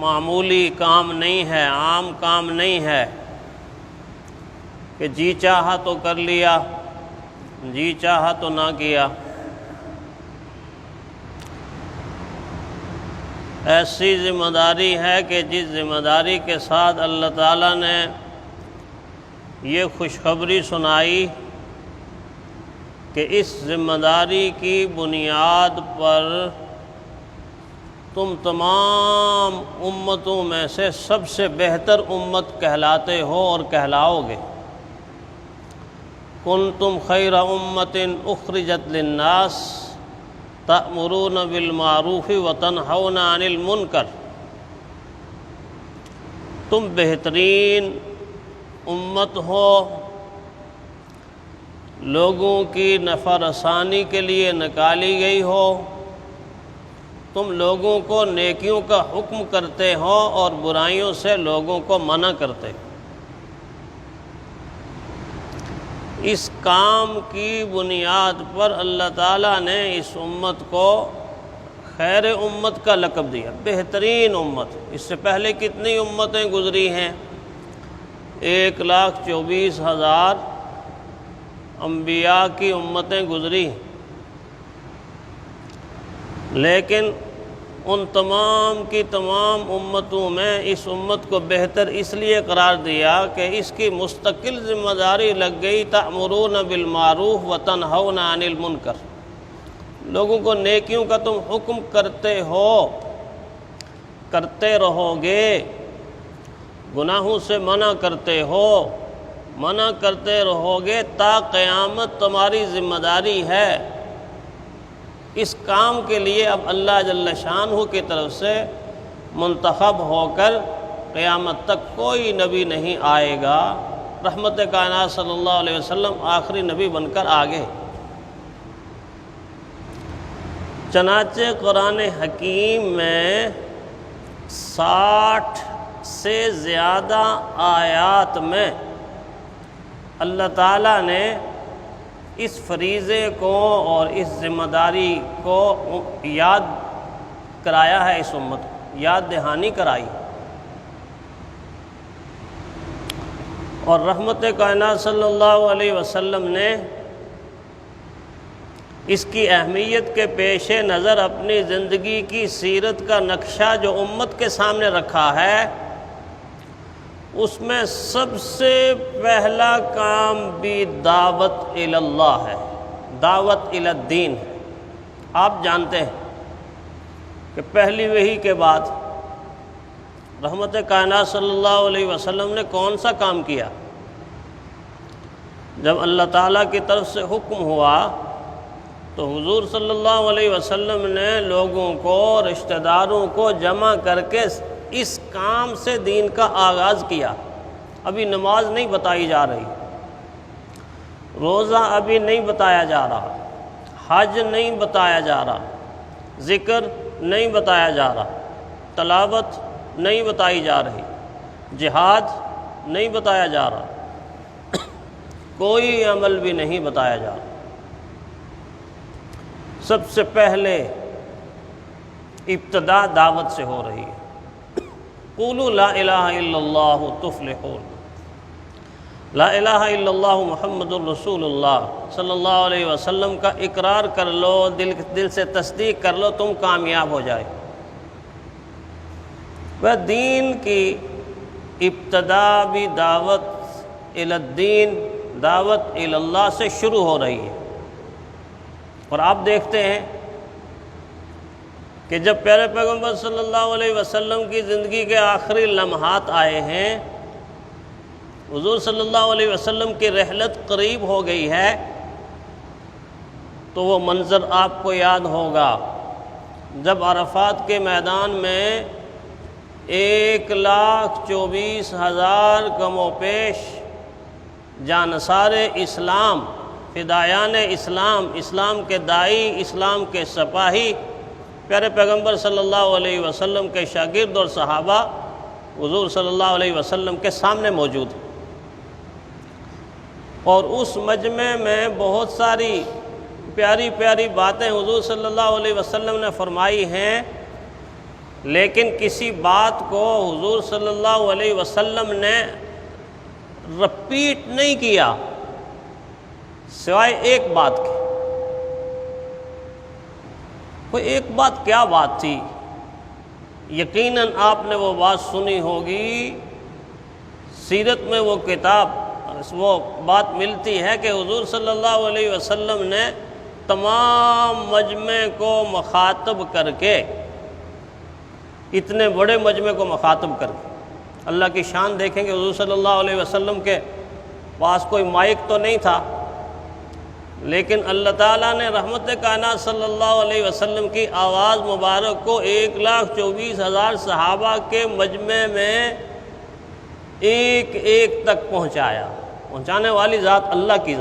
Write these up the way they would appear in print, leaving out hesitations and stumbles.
معمولی کام نہیں ہے، عام کام نہیں ہے کہ جی چاہا تو کر لیا، جی چاہا تو نہ کیا۔ ایسی ذمہ داری ہے کہ جس ذمہ داری کے ساتھ اللہ تعالیٰ نے یہ خوشخبری سنائی کہ اس ذمہ داری کی بنیاد پر تم تمام امتوں میں سے سب سے بہتر امت کہلاتے ہو اور کہلاؤ گے۔ کنتم خیر امت اخرجت للناس تأمرون بالمعروف وتنہون عن المنکر، تم بہترین امت ہو، لوگوں کی نفع رسانی کے لیے نکالی گئی ہو، تم لوگوں کو نیکیوں کا حکم کرتے ہو اور برائیوں سے لوگوں کو منع کرتے ہو۔ اس کام کی بنیاد پر اللہ تعالیٰ نے اس امت کو خیر امت کا لقب دیا، بہترین امت۔ اس سے پہلے کتنی امتیں گزری ہیں؟ 1,24,000 انبیاء کی امتیں گزری، لیکن ان تمام کی تمام امتوں میں اس امت کو بہتر اس لیے قرار دیا کہ اس کی مستقل ذمہ داری لگ گئی تأمرون بالمعروف وتنہون عن المنکر، لوگوں کو نیکیوں کا تم حکم کرتے ہو، کرتے رہو گے، گناہوں سے منع کرتے ہو، منع کرتے رہو گے تا قیامت تمہاری ذمہ داری ہے۔ اس کام کے لیے اب اللہ جل شانہ کی طرف سے منتخب ہو کر قیامت تک کوئی نبی نہیں آئے گا، رحمت کائنات صلی اللہ علیہ وسلم آخری نبی بن کر آگے۔ چنانچہ قرآن حکیم میں 60 سے زیادہ آیات میں اللہ تعالیٰ نے اس فریضے کو اور اس ذمہ داری کو یاد کرایا ہے، اس امت کو یاد دہانی کرائی، اور رحمت کائنات صلی اللہ علیہ وسلم نے اس کی اہمیت کے پیش نظر اپنی زندگی کی سیرت کا نقشہ جو امت کے سامنے رکھا ہے، اس میں سب سے پہلا کام بھی دعوت الی اللہ ہے، دعوت الی الدین ہے۔ آپ جانتے ہیں کہ پہلی وحی کے بعد رحمت کائنات صلی اللہ علیہ وسلم نے کون سا کام کیا؟ جب اللہ تعالیٰ کی طرف سے حکم ہوا تو حضور صلی اللہ علیہ وسلم نے لوگوں کو، رشتہ داروں کو جمع کر کے اس کام سے دین کا آغاز کیا۔ ابھی نماز نہیں بتائی جا رہی، روزہ ابھی نہیں بتایا جا رہا، حج نہیں بتایا جا رہا، ذکر نہیں بتایا جا رہا، تلاوت نہیں بتائی جا رہی، جہاد نہیں بتایا جا رہا، کوئی عمل بھی نہیں بتایا جا رہا۔ سب سے پہلے ابتدا دعوت سے ہو رہی ہے۔ قولوا لا الہ الا اللہ تفلحون، لا الہ الا اللہ محمد الرسول اللہ صلی اللہ علیہ وسلم کا اقرار کر لو، دل سے تصدیق کر لو، تم کامیاب ہو جائے۔ وہ دین کی ابتدا بھی دعوت الی الدین، دعوت الی اللہ سے شروع ہو رہی ہے۔ اور آپ دیکھتے ہیں کہ جب پیارے پیغمبر صلی اللہ علیہ وسلم کی زندگی کے آخری لمحات آئے ہیں، حضور صلی اللہ علیہ وسلم کی رحلت قریب ہو گئی ہے، تو وہ منظر آپ کو یاد ہوگا جب عرفات کے میدان میں 1,24,000 کم و بیش جانثار اسلام، فدایان اسلام، اسلام کے داعی، اسلام کے سپاہی، پیارے پیغمبر صلی اللہ علیہ وسلم کے شاگرد اور صحابہ حضور صلی اللہ علیہ وسلم کے سامنے موجود ہیں۔ اور اس مجمع میں بہت ساری پیاری پیاری باتیں حضور صلی اللہ علیہ وسلم نے فرمائی ہیں، لیکن کسی بات کو حضور صلی اللہ علیہ وسلم نے رپیٹ نہیں کیا سوائے ایک بات کی۔ وہ ایک بات کیا بات تھی؟ یقیناً آپ نے وہ بات سنی ہوگی، سیرت میں وہ کتاب وہ بات ملتی ہے کہ حضور صلی اللہ علیہ وسلم نے تمام مجمع کو مخاطب کر کے، اتنے بڑے مجمع کو مخاطب کر کے، اللہ کی شان دیکھیں کہ حضور صلی اللہ علیہ وسلم کے پاس کوئی مائک تو نہیں تھا، لیکن اللہ تعالیٰ نے رحمت کائنات صلی اللہ علیہ وسلم کی آواز مبارک کو 1,24,000 صحابہ کے مجمع میں ایک ایک تک پہنچانے والی ذات اللہ کی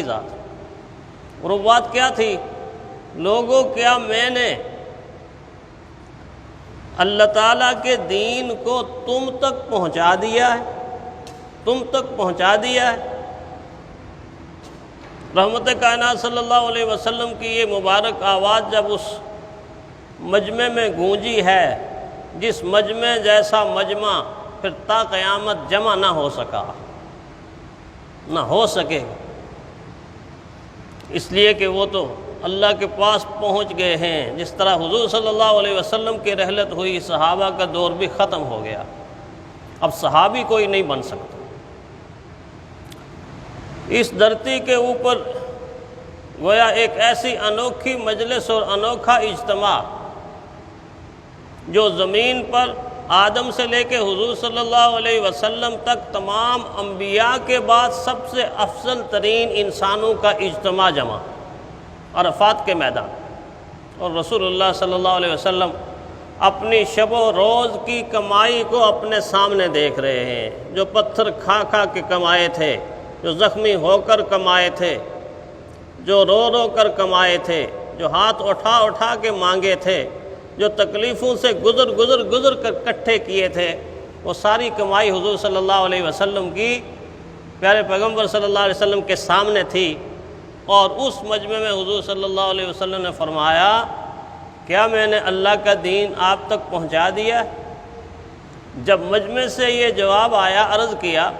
ذات۔ اور وہ بات کیا تھی؟ لوگوں، کیا میں نے اللہ تعالیٰ کے دین کو تم تک پہنچا دیا ہے؟ رحمت کائنات صلی اللہ علیہ وسلم کی یہ مبارک آواز جب اس مجمع میں گونجی ہے، جس مجمع جیسا مجمع پھر تا قیامت جمع نہ ہو سکے، اس لیے کہ وہ تو اللہ کے پاس پہنچ گئے ہیں۔ جس طرح حضور صلی اللہ علیہ وسلم کی رحلت ہوئی، صحابہ کا دور بھی ختم ہو گیا، اب صحابی کوئی نہیں بن سکتا۔ اس دھرتی کے اوپر گویا ایک ایسی انوکھی مجلس اور انوکھا اجتماع جو زمین پر آدم سے لے کے حضور صلی اللہ علیہ وسلم تک تمام انبیاء کے بعد سب سے افضل ترین انسانوں کا اجتماع جمع عرفات کے میدان، اور رسول اللہ صلی اللہ علیہ وسلم اپنی شب و روز کی کمائی کو اپنے سامنے دیکھ رہے ہیں، جو پتھر کھا کے کمائے تھے، جو زخمی ہو کر کمائے تھے، جو رو رو کر کمائے تھے، جو ہاتھ اٹھا کے مانگے تھے، جو تکلیفوں سے گزر کر اکٹھے کیے تھے، وہ ساری کمائی حضور صلی اللہ علیہ وسلم کی، پیارے پیغمبر صلی اللہ علیہ وسلم کے سامنے تھی۔ اور اس مجمع میں حضور صلی اللہ علیہ وسلم نے فرمایا، کیا میں نے اللہ کا دین آپ تک پہنچا دیا؟ جب مجمع سے یہ جواب آیا، عرض کیا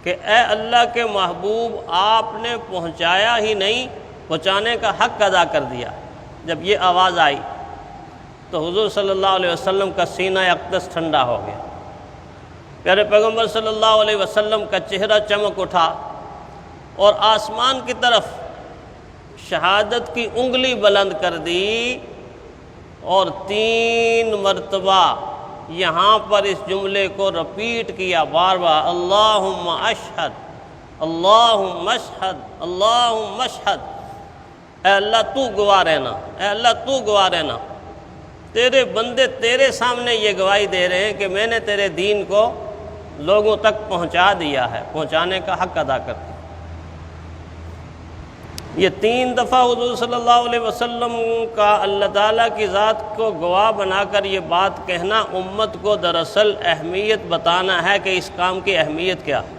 کہ اے اللہ کے محبوب، آپ نے پہنچایا ہی نہیں، پہنچانے کا حق ادا کر دیا۔ جب یہ آواز آئی تو حضور صلی اللہ علیہ وسلم کا سینہ اقدس ٹھنڈا ہو گیا، پیارے پیغمبر صلی اللہ علیہ وسلم کا چہرہ چمک اٹھا، اور آسمان کی طرف شہادت کی انگلی بلند کر دی، اور 3 مرتبہ یہاں پر اس جملے کو رپیٹ کیا بار بار، اللہم اشہد، اللہم اشہد، اللہم اشہد۔ اے اللہ تو گواہ رہنا، اے اللہ تو گواہ رہنا، تیرے بندے تیرے سامنے یہ گواہی دے رہے ہیں کہ میں نے تیرے دین کو لوگوں تک پہنچا دیا ہے، پہنچانے کا حق ادا کر دیا۔ یہ 3 دفعہ حضور صلی اللہ علیہ وسلم کا اللہ تعالیٰ کی ذات کو گواہ بنا کر یہ بات کہنا امت کو دراصل اہمیت بتانا ہے کہ اس کام کی اہمیت کیا ہے،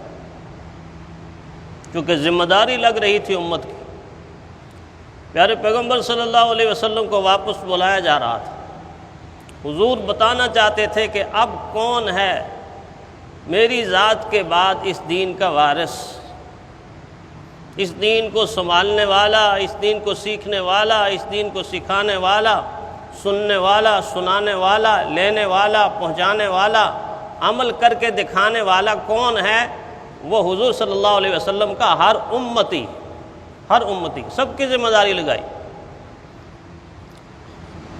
کیونکہ ذمہ داری لگ رہی تھی امت کی۔ پیارے پیغمبر صلی اللہ علیہ وسلم کو واپس بلایا جا رہا تھا، حضور بتانا چاہتے تھے کہ اب کون ہے میری ذات کے بعد اس دین کا وارث، اس دین کو سنبھالنے والا، اس دین کو سیکھنے والا، اس دین کو سکھانے والا، سننے والا، سنانے والا، لینے والا، پہنچانے والا، عمل کر کے دکھانے والا کون ہے؟ وہ حضور صلی اللہ علیہ وسلم کا ہر امتی سب کی ذمہ داری لگائی۔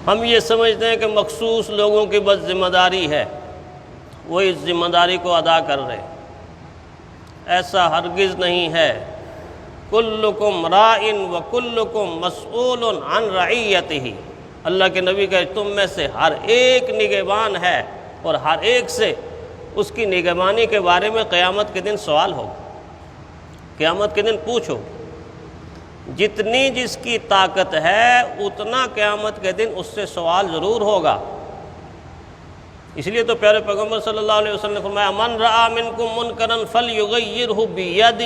ہم یہ سمجھتے ہیں کہ مخصوص لوگوں کی بس ذمہ داری ہے، وہ اس ذمہ داری کو ادا کر رہے، ایسا ہرگز نہیں ہے۔ کلکم راعٍ وکلکم مسئول عن رعیتہ، اللہ کے نبی کہ تم میں سے ہر ایک نگہبان ہے، اور ہر ایک سے اس کی نگہبانی کے بارے میں قیامت کے دن سوال ہوگا، قیامت کے دن پوچھو۔ جتنی جس کی طاقت ہے اتنا قیامت کے دن اس سے سوال ضرور ہوگا۔ اس لیے تو پیارے پیغمبر صلی اللہ علیہ وسلم نے فرمایا، من رأى منکم منکرا فلیغیرہ بیدہ،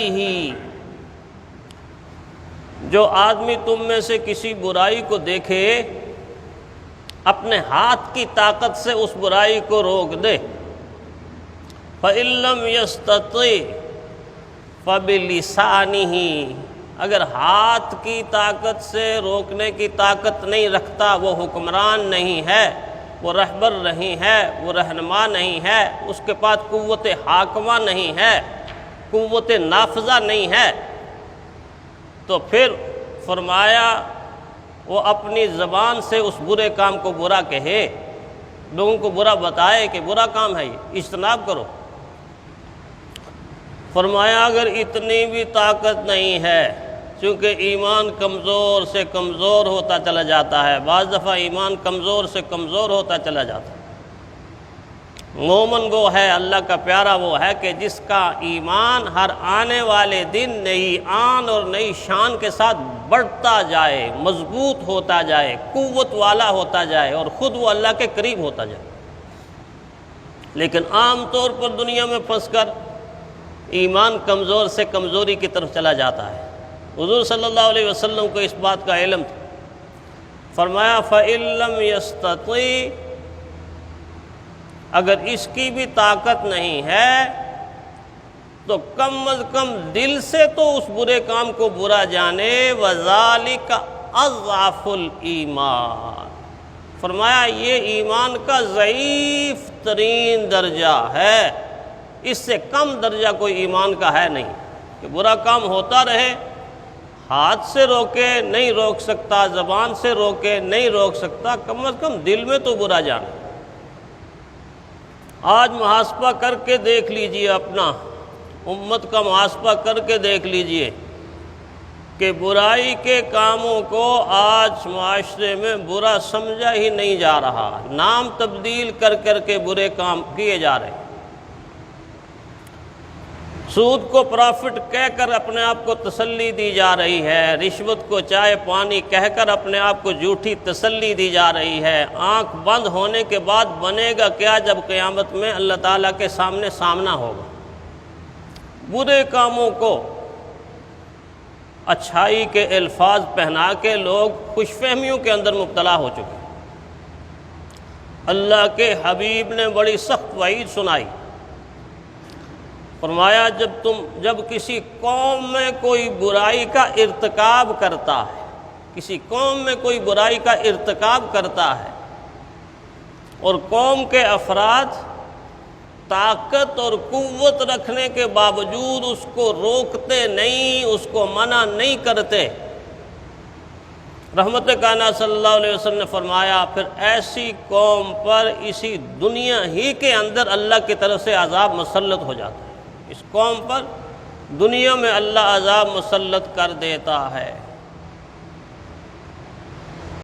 جو آدمی تم میں سے کسی برائی کو دیکھے اپنے ہاتھ کی طاقت سے اس برائی کو روک دے۔ فَإِن لَّمْ يَسْتَطِعْ فَبِلِسَانِهِ، اگر ہاتھ کی طاقت سے روکنے کی طاقت نہیں رکھتا، وہ حکمران نہیں ہے، وہ رہبر نہیں ہے، وہ رہنما نہیں ہے، اس کے پاس قوت حاکمہ نہیں ہے، قوت نافذہ نہیں ہے، تو پھر فرمایا وہ اپنی زبان سے اس برے کام کو برا کہے، لوگوں کو برا بتائے کہ برا کام ہے یہ، اجتناب کرو۔ فرمایا اگر اتنی بھی طاقت نہیں ہے، چونکہ ایمان کمزور سے کمزور ہوتا چلا جاتا ہے، بعض دفعہ ایمان کمزور سے کمزور ہوتا چلا جاتا ہے۔ مومن وہ ہے، اللہ کا پیارا وہ ہے کہ جس کا ایمان ہر آنے والے دن نئی آن اور نئی شان کے ساتھ بڑھتا جائے، مضبوط ہوتا جائے، قوت والا ہوتا جائے اور خود وہ اللہ کے قریب ہوتا جائے۔ لیکن عام طور پر دنیا میں پھنس کر ایمان کمزور سے کمزوری کی طرف چلا جاتا ہے۔ حضور صلی اللہ علیہ وسلم کو اس بات کا علم تھا، فرمایا فَإِن لَّمْ يَسْتَطِعْ، اگر اس کی بھی طاقت نہیں ہے تو کم از کم دل سے تو اس برے کام کو برا جانے، وَذَلِكَ أَضْعَفُ الْإِيمَانِ، فرمایا یہ ایمان کا ضعیف ترین درجہ ہے، اس سے کم درجہ کوئی ایمان کا ہے نہیں کہ برا کام ہوتا رہے، ہاتھ سے روکے نہیں روک سکتا، زبان سے روکے نہیں روک سکتا، کم از کم دل میں تو برا جانا۔ آج محاسبہ کر کے دیکھ لیجئے، اپنا امت کا محاسبہ کر کے دیکھ لیجئے کہ برائی کے کاموں کو آج معاشرے میں برا سمجھا ہی نہیں جا رہا، نام تبدیل کر کر کے برے کام کیے جا رہے ہیں۔ سود کو پرافٹ کہہ کر اپنے آپ کو تسلی دی جا رہی ہے، رشوت کو چائے پانی کہہ کر اپنے آپ کو جھوٹی تسلی دی جا رہی ہے۔ آنکھ بند ہونے کے بعد بنے گا کیا جب قیامت میں اللہ تعالیٰ کے سامنے سامنا ہوگا؟ برے کاموں کو اچھائی کے الفاظ پہنا کے لوگ خوش فہمیوں کے اندر مبتلا ہو چکے۔ اللہ کے حبیب نے بڑی سخت وعید سنائی، فرمایا جب کسی قوم میں کوئی برائی کا ارتکاب کرتا ہے، کسی قوم میں کوئی برائی کا ارتکاب کرتا ہے اور قوم کے افراد طاقت اور قوت رکھنے کے باوجود اس کو روکتے نہیں، اس کو منع نہیں کرتے، رحمت کائنات صلی اللہ علیہ وسلم نے فرمایا پھر ایسی قوم پر اسی دنیا ہی کے اندر اللہ کی طرف سے عذاب مسلط ہو جاتا ہے، اس قوم پر دنیا میں اللہ عذاب مسلط کر دیتا ہے۔